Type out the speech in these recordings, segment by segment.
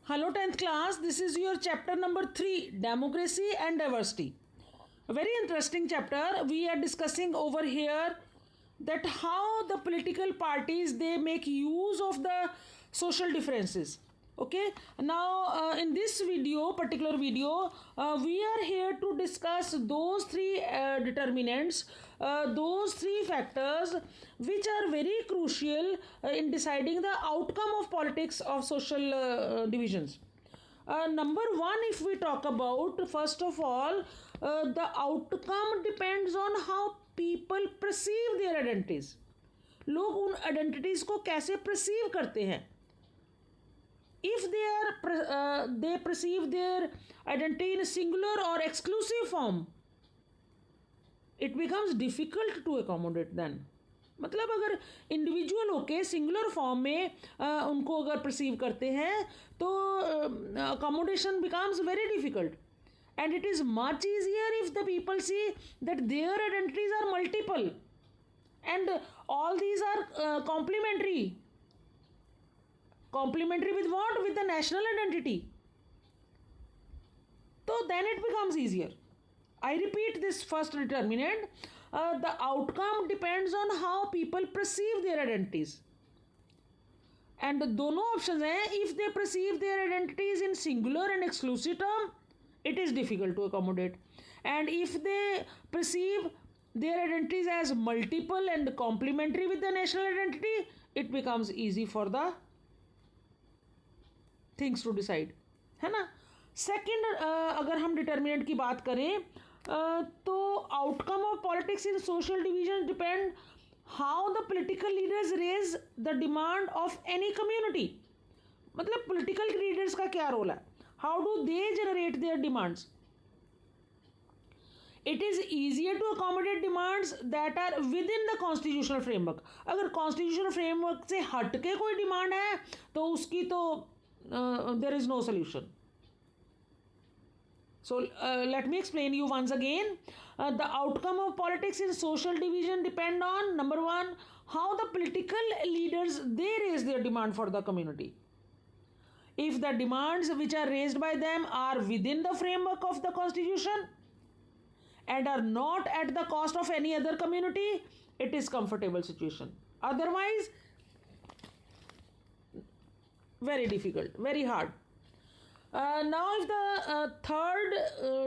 Hello 10th class, this is your chapter number 3, Democracy and Diversity. A very interesting chapter. We are discussing over here that how the political parties they make use of the social differences. Okay, now in this particular video, we are here to discuss those three determinants, those three factors which are very crucial in deciding the outcome of politics of social divisions. Number one, if we talk about, first of all, the outcome depends on how people perceive their identities. लोग उन identities को कैसे perceive करते हैं. If they perceive their identity in singular or exclusive form, it becomes difficult to accommodate then. मतलब अगर individual होके singular form में उनको अगर परसीव करते हैं तो accommodation becomes very difficult. And it is much easier if the people see that their identities are multiple and all these are complementary. Complementary with what? With the national identity. So then it becomes easier. I repeat this first determinant. The outcome depends on how people perceive their identities. And दोनों options हैं. If they perceive their identities in singular and exclusive term, it is difficult to accommodate. And if they perceive their identities as multiple and complementary with the national identity, it becomes easy for the things to decide, है ना. Second, अगर हम determinant की बात करें तो outcome of politics in social division depend how the political leaders raise the demand of any community. मतलब political leaders का क्या रोल है, how do they generate their demands. It is easier to accommodate demands that are within the constitutional framework. अगर constitutional framework से हट के कोई demand है तो उसकी तो there is no solution. So let me explain you once again. The outcome of politics in social division depend on, number one, how the political leaders they raise their demand for the community. If the demands which are raised by them are within the framework of the constitution and are not at the cost of any other community, it is comfortable situation. Otherwise very difficult, very hard. Now if the third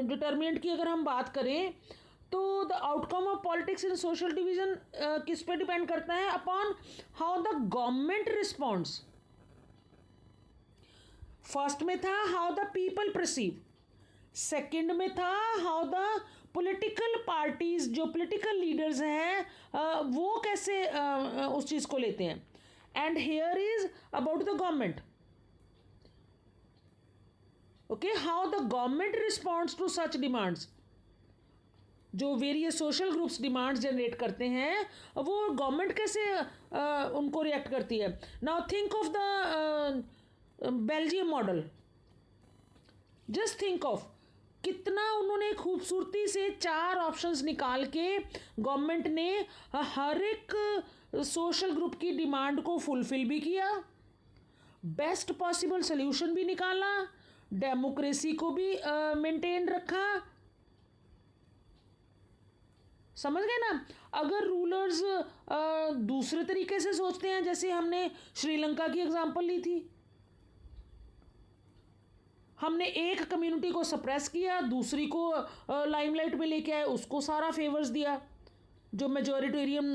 determinant की अगर हम बात करें तो the outcome of politics in social division किस पे depend करता है, upon how the government responds. First में था how the people perceive, second में था how the political parties जो political leaders हैं वो कैसे उस चीज़ को लेते हैं. And here is about the government. Okay, how the government responds to such demands. जो various social groups demands generate करते हैं वो गवर्नमेंट कैसे उनको रिएक्ट करती है. Now think of the Belgium model. Just think of कितना उन्होंने खूबसूरती से 4 ऑप्शंस निकाल के गवर्नमेंट ने हर एक सोशल ग्रुप की डिमांड को फुलफिल भी किया, बेस्ट पॉसिबल सोल्यूशन भी निकाला, डेमोक्रेसी को भी मेंटेन रखा. समझ गए ना. अगर रूलर्स दूसरे तरीके से सोचते हैं, जैसे हमने श्रीलंका की एग्जांपल ली थी, हमने एक कम्युनिटी को सप्रेस किया, दूसरी को लाइमलाइट में लेके आए, उसको सारा फेवर्स दिया. जो मेजॉरिटेरियन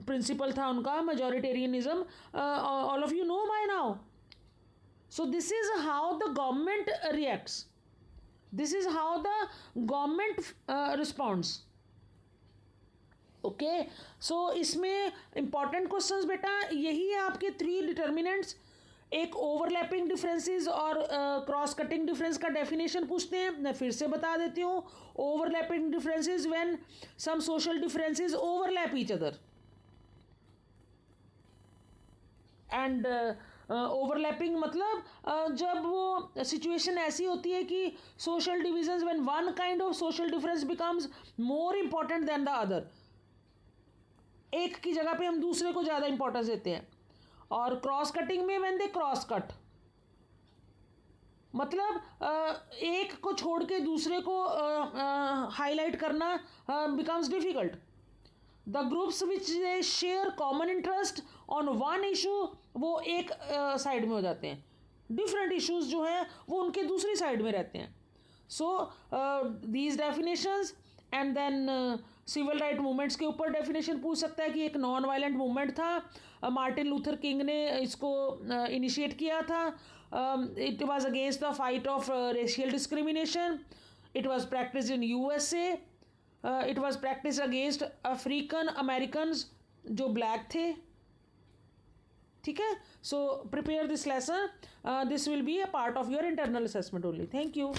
प्रिंसिपल था उनका, majoritarianism, all of you know by now. So this is how the government reacts, this is how the government responds. Okay, so इसमें इंपॉर्टेंट क्वेश्चंस बेटा यही है आपके 3 डिटर्मिनेंट्स. एक ओवरलैपिंग डिफरेंसेस और क्रॉस कटिंग डिफरेंस का डेफिनेशन पूछते हैं. मैं फिर से बता देती हूँ. Overlapping differences when some social differences overlap each other, and overlapping मतलब जब वो सिचुएशन ऐसी होती है कि social divisions when one kind of social difference becomes more important than the other. एक की जगह पे हम दूसरे को ज़्यादा इंपॉर्टेंस देते हैं. और क्रॉस कटिंग में व्हेन दे क्रॉस कट, मतलब एक को छोड़ के दूसरे को हाईलाइट करना becomes difficult. The groups which they share common interest on one issue वो एक साइड में हो जाते हैं. डिफरेंट इश्यूज जो हैं वो उनके दूसरी साइड में रहते हैं. So these definitions and then civil right movements के ऊपर डेफिनेशन पूछ सकता है कि एक नॉन वायलेंट मूवमेंट था. मार्टिन लूथर किंग ने इसको इनिशिएट किया था. It was against the fight of racial discrimination. It was practised in USA. It was practice against African Americans जो ब्लैक थे. ठीक है. So prepare this lesson. This will be a part of your internal assessment only. Thank you.